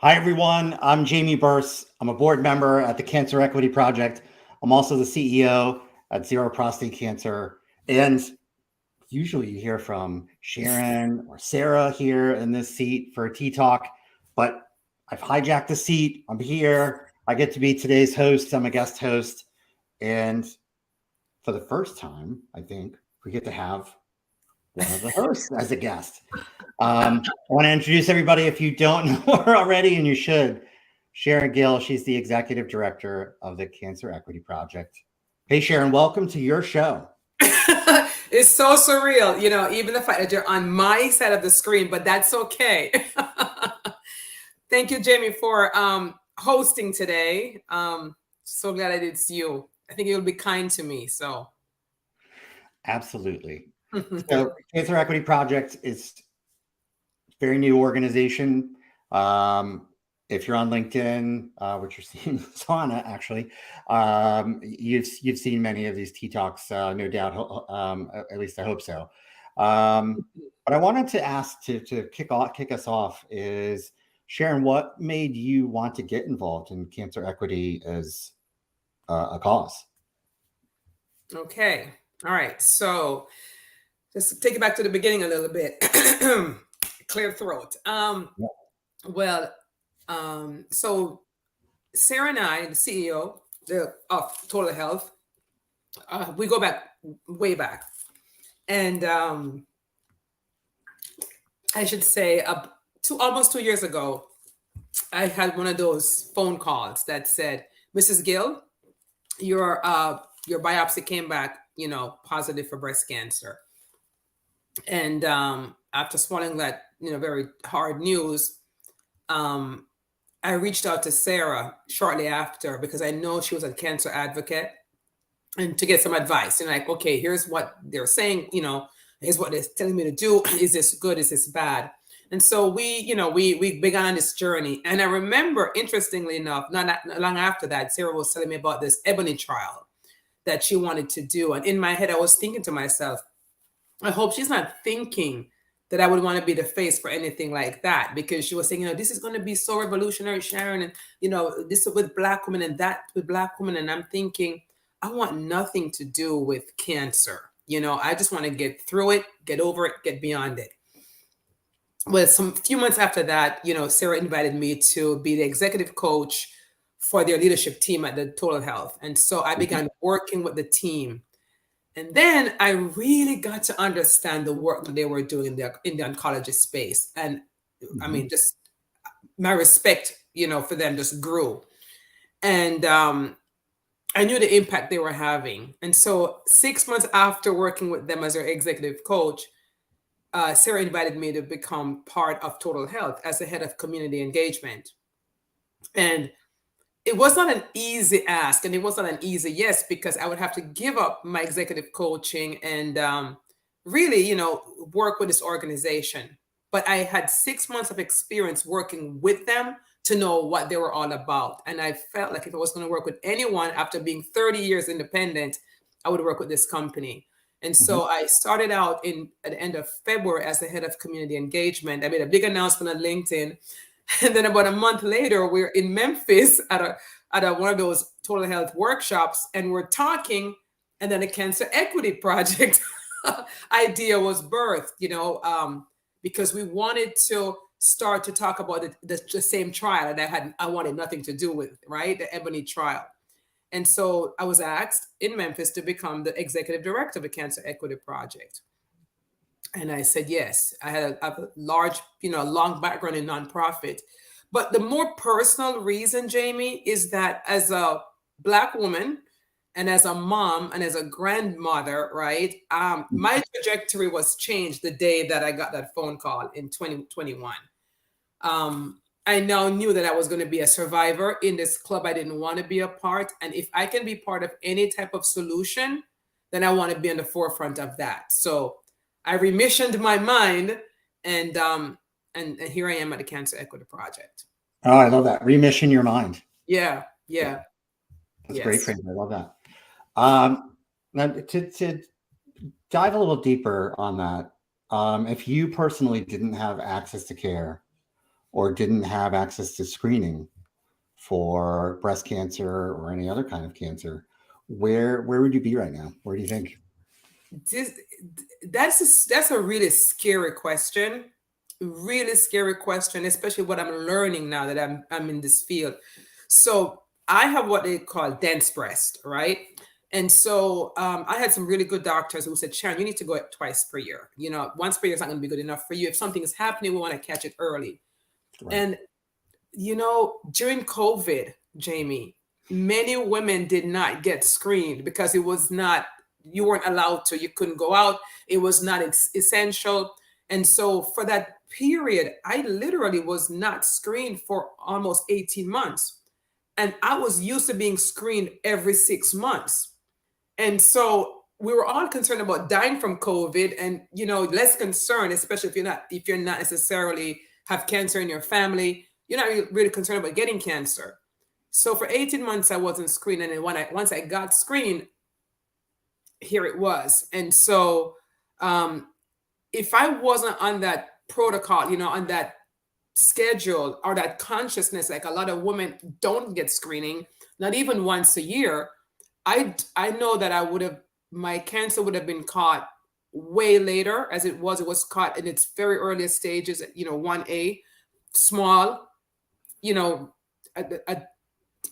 Hi, everyone. I'm Jamie Bearse. I'm a board member at the Cancer Equity Project. I'm also the CEO at Zero Prostate Cancer. And usually you hear from Sharon or Sarah here in this seat for a tea talk, but I've hijacked the seat. I'm here. I get to be today's host. I'm a guest host. And for the first time, I think we get to have one of the hosts as a guest. I want to introduce everybody, if you don't know her already, and you should. Sharon Gill, she's the executive director of the Cancer Equity Project. Hey, Sharon, welcome to your show. It's so surreal, even the fact that you're on my side of the screen, but that's okay. Thank you, Jamie, for hosting today. So glad that it's you. I think you'll be kind to me. So, Absolutely. So, Cancer Equity Project is a very new organization. If you're on LinkedIn, which you're seeing Sana actually, you've seen many of these tea talks, no doubt. At least I hope so. But I wanted to ask to kick us off is, Sharon, what made you want to get involved in cancer equity as a cause? Okay. All right. So just take it back to the beginning a little bit. Clear throat. Well, so Sarah and I, the CEO of Total Health, we go back way back. And I should say almost 2 years ago, I had one of those phone calls that said, Mrs. Gill, your biopsy came back, positive for breast cancer. And after swallowing that, very hard news, I reached out to Sarah shortly after because I know she was a cancer advocate and to get some advice. And like, okay, here's what they're saying, here's what they're telling me to do. Is this good? Is this bad? And so we began on this journey. And I remember, interestingly enough, not long after that, Sarah was telling me about this Ebony trial that she wanted to do. And in my head, I was thinking to myself, I hope she's not thinking that I would want to be the face for anything like that, because she was saying, this is going to be so revolutionary, Sharon, and, this with Black women and that with Black women. And I'm thinking, I want nothing to do with cancer. I just want to get through it, get over it, get beyond it. Well, some few months after that, Sarah invited me to be the executive coach for their leadership team at the Total Health. And so I began working with the team. And then I really got to understand the work that they were doing in the oncology space. And I mean, just my respect, for them just grew. And I knew the impact they were having. And so 6 months after working with them as their executive coach, Sarah invited me to become part of Total Health as the head of community engagement. And it was not an easy ask and it was not an easy yes, because I would have to give up my executive coaching and really, work with this organization. But I had 6 months of experience working with them to know what they were all about. And I felt like if I was going to work with anyone after being 30 years independent, I would work with this company. And so I started out at the end of February as the head of community engagement. I made a big announcement on LinkedIn. And then about a month later, we're in Memphis at one of those Total Health workshops, and we're talking, and then the Cancer Equity Project idea was birthed, because we wanted to start to talk about the same trial that I wanted nothing to do with, right? The Ebony trial. And so I was asked in Memphis to become the executive director of the Cancer Equity Project. And I said, yes. I had a large, long background in nonprofit. But the more personal reason, Jamie, is that as a Black woman and as a mom and as a grandmother, right, my trajectory was changed the day that I got that phone call in 2021. I now knew that I was going to be a survivor in this club I didn't want to be a part. And if I can be part of any type of solution, then I want to be on the forefront of that. So I remissioned my mind, and here I am at the Cancer Equity Project. Oh, I love that. Remission your mind. Yeah. That's great, Frank. I love that. Now, to dive a little deeper on that, if you personally didn't have access to care, or didn't have access to screening for breast cancer or any other kind of cancer, where would you be right now? Where do you think? This, that's a really scary question. Really scary question, especially what I'm learning now that I'm in this field. So I have what they call dense breast, right? And so I had some really good doctors who said, Sharon, you need to go twice per year. You know, once per year is not going to be good enough for you. If something is happening, we want to catch it early. Right. And you know, during COVID, Jamie, many women did not get screened because it was not, you weren't allowed to, you couldn't go out, it was not essential. And so for that period, I literally was not screened for almost 18 months. And I was used to being screened every 6 months. And so we were all concerned about dying from COVID and, you know, less concerned, especially if you're not necessarily have cancer in your family, you're not really concerned about getting cancer. So for 18 months, I wasn't screened. And then once I got screened, here it was. And so if I wasn't on that protocol, you know, on that schedule or that consciousness, like a lot of women don't get screening, not even once a year, I know that my cancer would have been caught way later as it was caught in its very earliest stages, you know, 1A, small, you know, a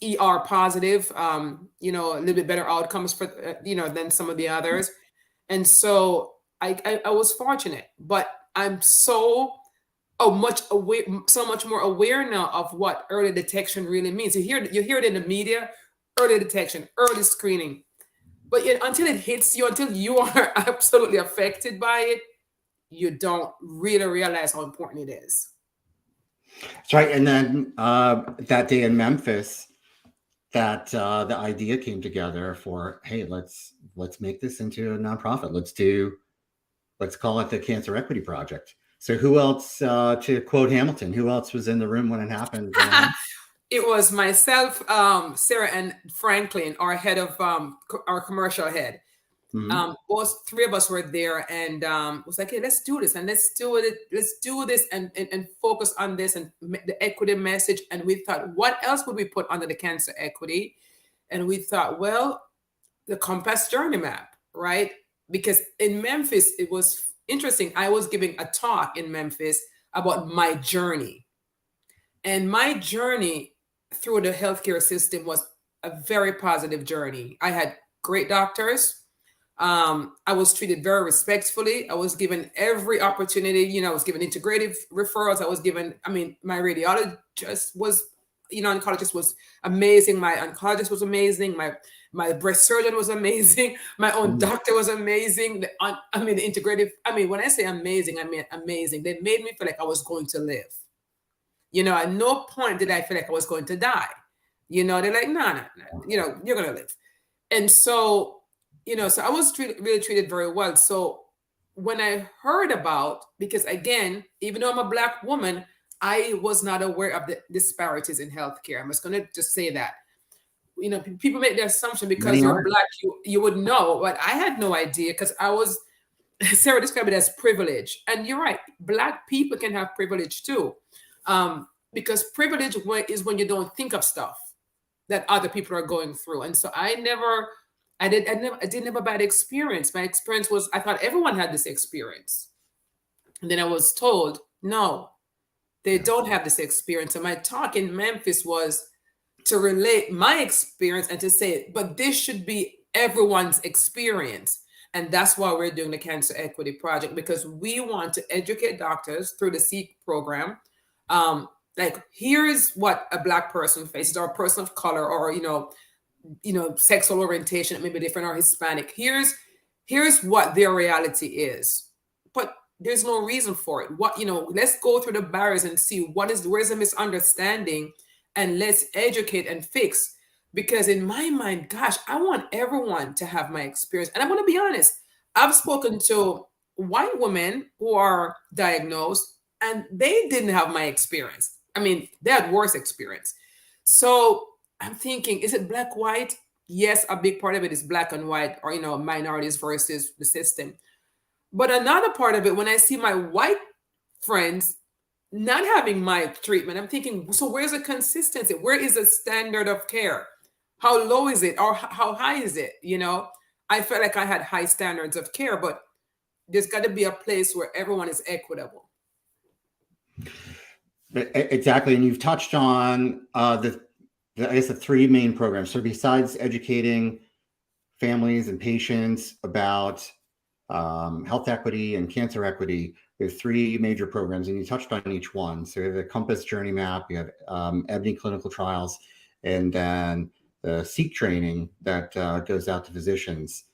ER positive, you know, a little bit better outcomes for, you know, than some of the others. And so I was fortunate, but I'm so much more aware now of what early detection really means. You hear it in the media, early detection, early screening, but yet until it hits you, until you are absolutely affected by it, you don't really realize how important it is. That's right. And then that day in Memphis, that the idea came together for, hey, let's make this into a nonprofit. Let's call it the Cancer Equity Project. So who else, to quote Hamilton, who else was in the room when it happened? It was myself, Sarah, and Franklin, our head of our commercial head. Mm-hmm. Both three of us were there, and was like, "Hey, let's do this, and let's do it. Let's do this, and focus on this and the equity message." And we thought, what else would we put under the cancer equity? And we thought, well, the Compass Journey Map, right? Because in Memphis, it was interesting. I was giving a talk in Memphis about my journey, and my journey through the healthcare system was a very positive journey. I had great doctors. I was treated very respectfully. I was given every opportunity. You know, I was given integrative referrals. I was given, I mean, my radiologist was, you know, oncologist was amazing. My oncologist was amazing. My breast surgeon was amazing. My own doctor was amazing. The integrative, I mean, when I say amazing, I mean amazing. They made me feel like I was going to live. You know, at no point did I feel like I was going to die. You know, they're like, no, you know, you're going to live. And so, you know, so I was really treated very well. So when I heard about, because again, even though I'm a Black woman, I was not aware of the disparities in healthcare. I'm just going to just say that. You know, people make the assumption because you're Black, you would know, but I had no idea because I was, Sarah described it as privilege. And you're right, Black people can have privilege too. Because privilege is when you don't think of stuff that other people are going through. And so I didn't have a bad experience. My experience was, I thought everyone had this experience. And then I was told, no, they don't have this experience. And my talk in Memphis was to relate my experience and to say, but this should be everyone's experience. And that's why we're doing the Cancer Equity Project, because we want to educate doctors through the SEEK program. Like, here's what a Black person faces, or a person of color, or you know, sexual orientation that may be different, or Hispanic. Here's what their reality is. But there's no reason for it. What, you know, let's go through the barriers and see where's the misunderstanding, and let's educate and fix. Because in my mind, gosh, I want everyone to have my experience. And I'm going to be honest, I've spoken to white women who are diagnosed and they didn't have my experience. I mean, they had worse experience. So I'm thinking, is it Black, white? Yes, a big part of it is Black and white, or, you know, minorities versus the system. But another part of it, when I see my white friends, not having my treatment, I'm thinking, so where's the consistency? Where is the standard of care? How low is it, or how high is it? I felt like I had high standards of care, but there's got to be a place where everyone is equitable. Exactly, and you've touched on I guess the three main programs. So besides educating families and patients about health equity and cancer equity, there's three major programs, and you touched on each one. So you have the Compass Journey Map, you have Ebony Clinical Trials, and then the SEEK training that goes out to physicians.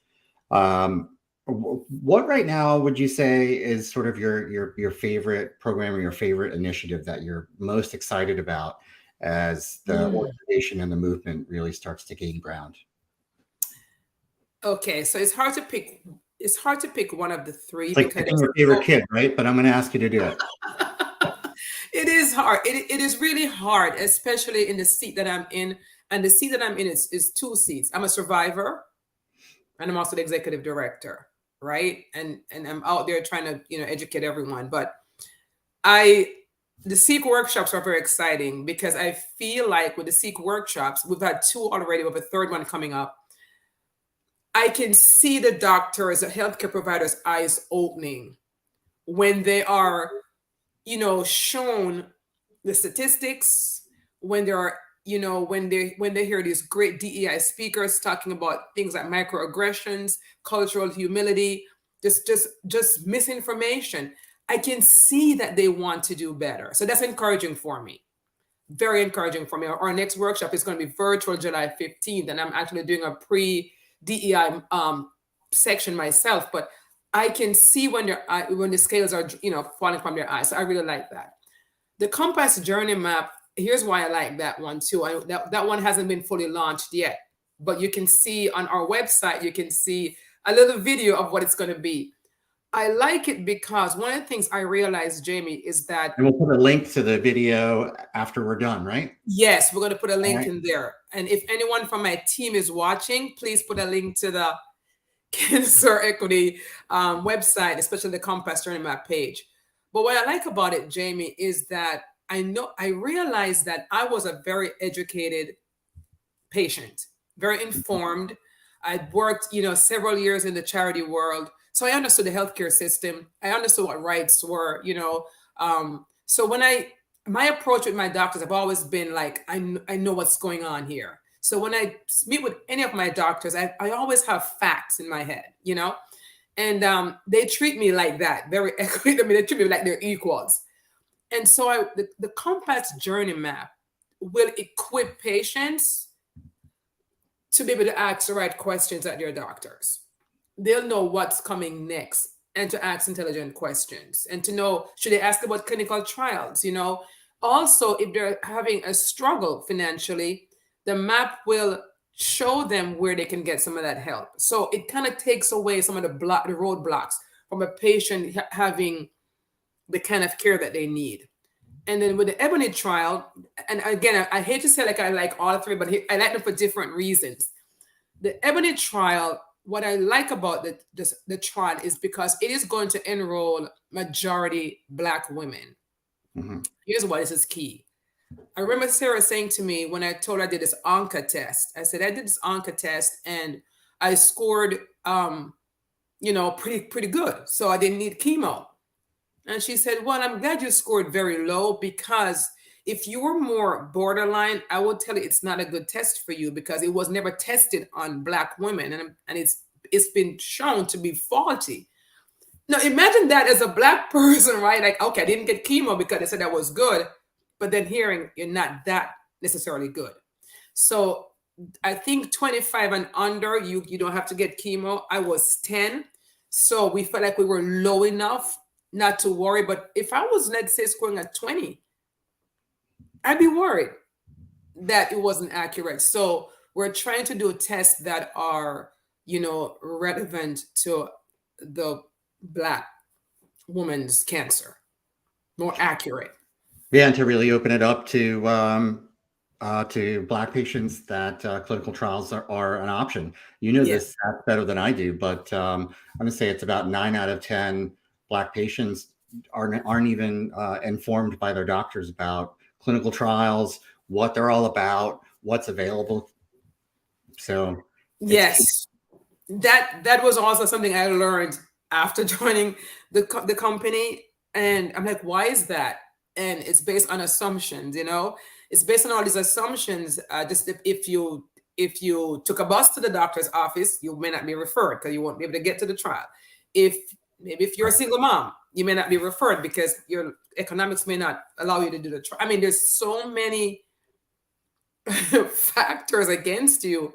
What right now would you say is sort of your favorite program or your favorite initiative that you're most excited about as the organization and the movement really starts to gain ground? Okay, so it's hard to pick. It's hard to pick one of the three It's like because picking your favorite kid, right? But I'm going to ask you to do it. it is hard. It is really hard, especially in the seat that I'm in. And the seat that I'm in is two seats. I'm a survivor, and I'm also the executive director, right? And I'm out there trying to educate everyone. But the Seek workshops are very exciting because I feel like with the Seek workshops, we've had two already, we have a third one coming up. I can see the doctors, the healthcare providers' eyes opening when they are, shown the statistics, when there are, when they hear these great DEI speakers talking about things like microaggressions, cultural humility, just misinformation. I can see that they want to do better. So that's encouraging for me. Very encouraging for me. Our next workshop is going to be virtual July 15th, and I'm actually doing a pre-DEI section myself, but I can see when the scales are falling from their eyes. So I really like that. The Compass Journey Map, here's why I like that one too. That one hasn't been fully launched yet, but you can see on our website, you can see a little video of what it's going to be. I like it because one of the things I realized, Jamie, is that... And we'll put a link to the video after we're done, right? Yes, we're going to put a link in there. And if anyone from my team is watching, please put a link to the Cancer Equity website, especially the Compass Journey Map page. But what I like about it, Jamie, is that I realized that I was a very educated patient, very informed. I'd worked, several years in the charity world. So I understood the healthcare system. I understood what rights were, So my approach with my doctors have always been like, I know what's going on here. So when I meet with any of my doctors, I always have facts in my head, and they treat me like that, very equity. I mean, they treat me like they're equals. And so the Compass Journey Map will equip patients to be able to ask the right questions at their doctors. They'll know what's coming next and to ask intelligent questions and to know, should they ask about clinical trials? Also, if they're having a struggle financially, the map will show them where they can get some of that help. So it kind of takes away some of the roadblocks from a patient having the kind of care that they need. And then with the Ebony trial, and again, I hate to say like I like all three, but I like them for different reasons. The Ebony trial, what I like about the trial is because it is going to enroll majority Black women. Mm-hmm. Here's why this is key. I remember Sarah saying to me when I told her I did this ANCA test, I said, I did this ANCA test and I scored, pretty good. So I didn't need chemo. And she said, well, I'm glad you scored very low because if you were more borderline, I would tell you it's not a good test for you because it was never tested on Black women. And it's been shown to be faulty. Now, imagine that as a Black person, right? Like, okay, I didn't get chemo because they said that was good, but then hearing you're not that necessarily good. So I think 25 and under, you don't have to get chemo. I was 10. So we felt like we were low enough not to worry. But if I was, let's say, scoring at 20, I'd be worried that it wasn't accurate. So we're trying to do tests that are, relevant to the Black woman's cancer, more accurate. Yeah, and to really open it up to Black patients that clinical trials are an option. You know this better than I do, but I'm going to say it's about 9 out of 10 Black patients aren't even informed by their doctors about clinical trials, what they're all about, what's available. So yes, that was also something I learned after joining the company, and I'm like, why is that? And it's based on assumptions, it's based on all these assumptions. Just if you took a bus to the doctor's office, you may not be referred because you won't be able to get to the trial. If you're a single mom, you may not be referred because your economics may not allow you to do the trial. I mean, there's so many factors against you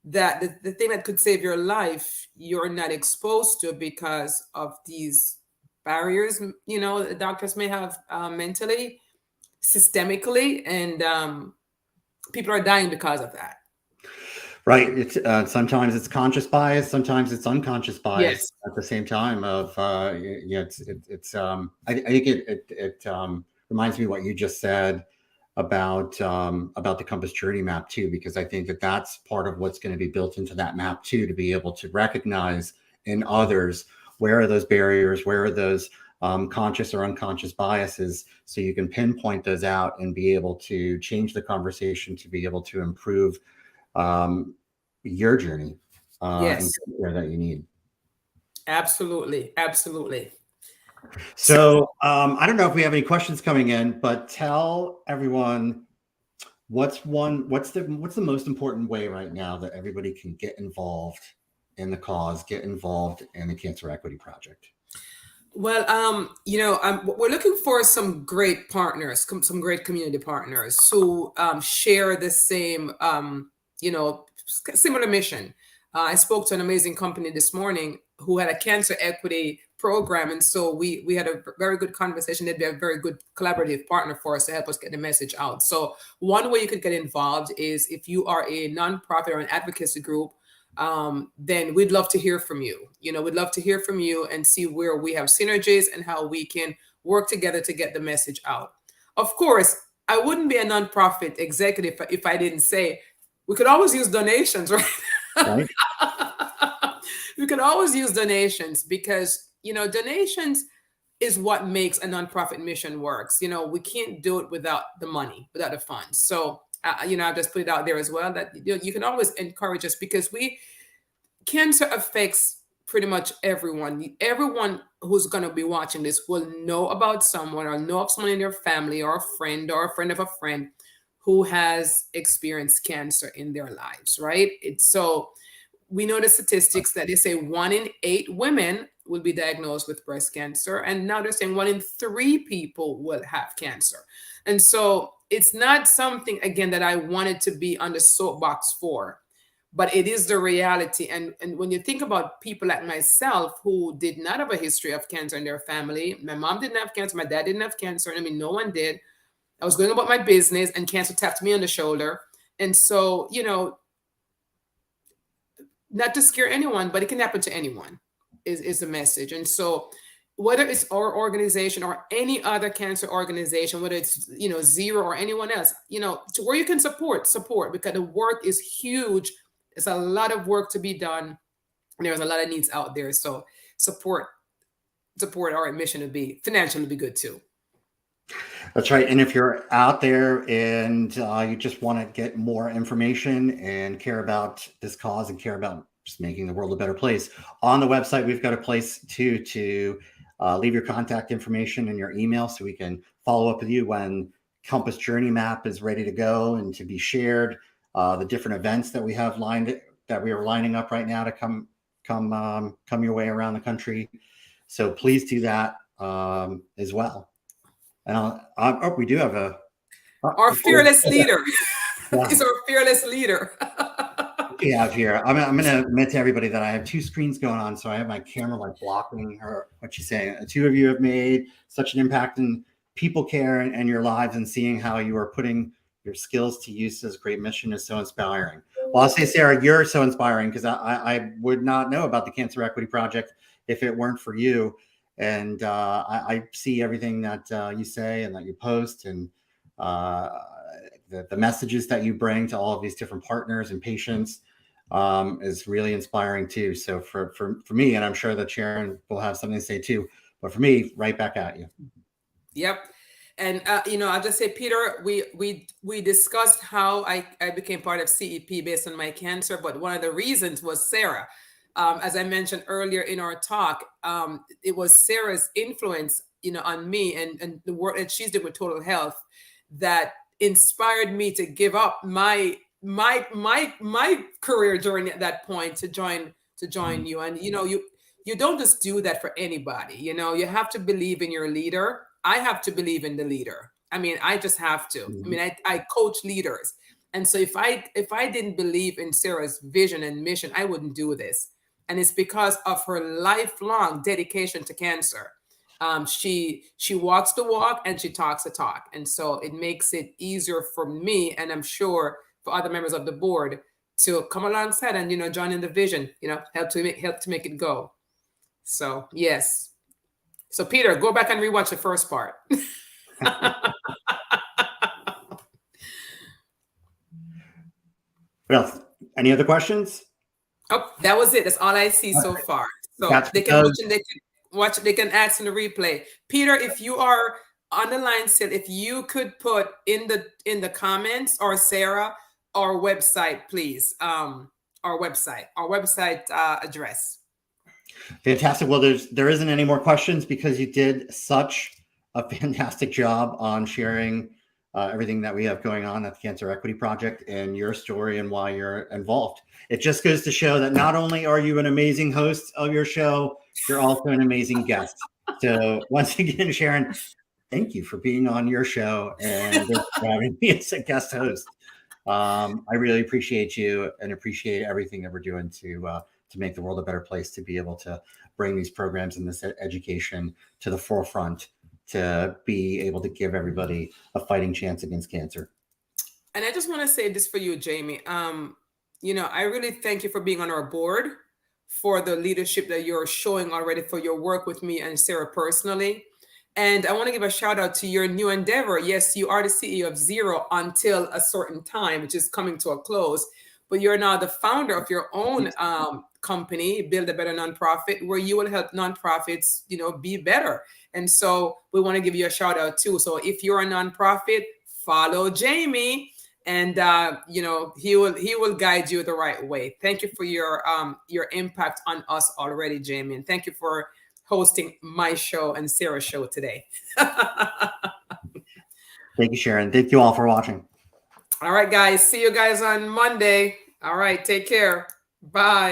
that the thing that could save your life, you're not exposed to because of these barriers, the doctors may have mentally, systemically, and people are dying because of that. Right. It's sometimes it's conscious bias, sometimes it's unconscious bias Yes. at the same time. I think it reminds me of what you just said about the Compass Journey Map too, because I think that that's part of what's going to be built into that map too, to be able to recognize in others where are those barriers, where are those conscious or unconscious biases, so you can pinpoint those out and be able to change the conversation to be able to improve your journey and Yes. care that you need. Absolutely. Absolutely. So I don't know if we have any questions coming in, but tell everyone what's the most important way right now that everybody can get involved in the cause, get involved in the Cancer Equity Project. Well, we're looking for some great partners, some great community partners who share the same, similar mission. I spoke to an amazing company this morning who had a cancer equity program, and so we had a very good conversation. They'd be a very good collaborative partner for us to help us get the message out. So one way you could get involved is if you are a nonprofit or an advocacy group. Then we'd love to hear from you. We'd love to hear from you and see where we have synergies and how we can work together to get the message out. Of course, I wouldn't be a nonprofit executive if I didn't say we could always use donations, right? Right. We could always use donations because, donations is what makes a nonprofit mission works. We can't do it without the money, without the funds. So I've just put it out there as well that you can always encourage us because cancer affects pretty much everyone. Everyone who's going to be watching this will know about someone or know of someone in their family or a friend of a friend who has experienced cancer in their lives, right? So we know the statistics that they say 1 in 8 women will be diagnosed with breast cancer. And now they're saying 1 in 3 people will have cancer. And so it's not something, again, that I wanted to be on the soapbox for, but it is the reality. And when you think about people like myself who did not have a history of cancer in their family, my mom didn't have cancer, my dad didn't have cancer. I mean, no one did. I was going about my business and cancer tapped me on the shoulder. And so, not to scare anyone, but it can happen to anyone is the message. And so whether it's our organization or any other cancer organization, whether it's, Zero or anyone else, to where you can support because the work is huge. It's a lot of work to be done. And there's a lot of needs out there. So support our mission to be financially be good too. That's right. And if you're out there and you just want to get more information and care about this cause and care about just making the world a better place, on the website, we've got a place to leave your contact information and your email so we can follow up with you when Compass Journey Map is ready to go and to be shared. The different events that we have that we are lining up right now to come your way around the country. So please do that as well. And we do have our fearless leader. Yeah. He's our fearless leader. We have here. I'm going to admit to everybody that I have 2 screens going on, so I have my camera like blocking her. What she's saying. The 2 of you have made such an impact in people care and your lives, and seeing how you are putting your skills to use. This great mission is so inspiring. Well, I'll say, Sarah, you're so inspiring because I would not know about the Cancer Equity Project if it weren't for you. And I see everything that you say and that you post, and the messages that you bring to all of these different partners and patients is really inspiring too. So for me, and I'm sure that Sharon will have something to say too, But for me, right back at you. Yep. And I'll just say, Peter, we discussed how I became part of CEP based on my cancer, but one of the reasons was Sarah. As I mentioned earlier in our talk, it was Sarah's influence, on me and the work that she's doing with Total Health that inspired me to give up my career during that point to join you. And you don't just do that for anybody. You have to believe in your leader. I have to believe in the leader. I mean, I just have to. I mean, I coach leaders. And so if I didn't believe in Sarah's vision and mission, I wouldn't do this. And it's because of her lifelong dedication to cancer. She walks the walk and she talks the talk. And so it makes it easier for me, and I'm sure for other members of the board, to come alongside and, join in the vision, help to make it go. So, yes. So, Peter, go back and rewatch the first part. What else? Any other questions? Oh, that was it. That's all I see so far. So they can watch they can ask in the replay. Peter, if you are on the line still, if you could put in the comments, or Sarah, our website, please. Our website address. Fantastic. Well, there isn't any more questions because you did such a fantastic job on sharing everything that we have going on at the Cancer Equity Project and your story and why you're involved. It just goes to show that not only are you an amazing host of your show, you're also an amazing guest. So once again, Sharon, thank you for being on your show and having me as a guest host. I really appreciate you and appreciate everything that we're doing to make the world a better place, to be able to bring these programs and this education to the forefront, to be able to give everybody a fighting chance against cancer. And I just want to say this for you, Jamie. I really thank you for being on our board, for the leadership that you're showing already, for your work with me and Sarah personally. And I want to give a shout out to your new endeavor. Yes, you are the CEO of Zero until a certain time, which is coming to a close. But you're now the founder of your own company, Build a Better Nonprofit, where you will help nonprofits, be better. And so we want to give you a shout out too. So if you're a nonprofit, follow Jamie, and he will guide you the right way. Thank you for your impact on us already, Jamie, and thank you for hosting my show and Sarah's show today. Thank you, Sharon. Thank you all for watching. All right, guys. See you guys on Monday. All right. Take care. Bye.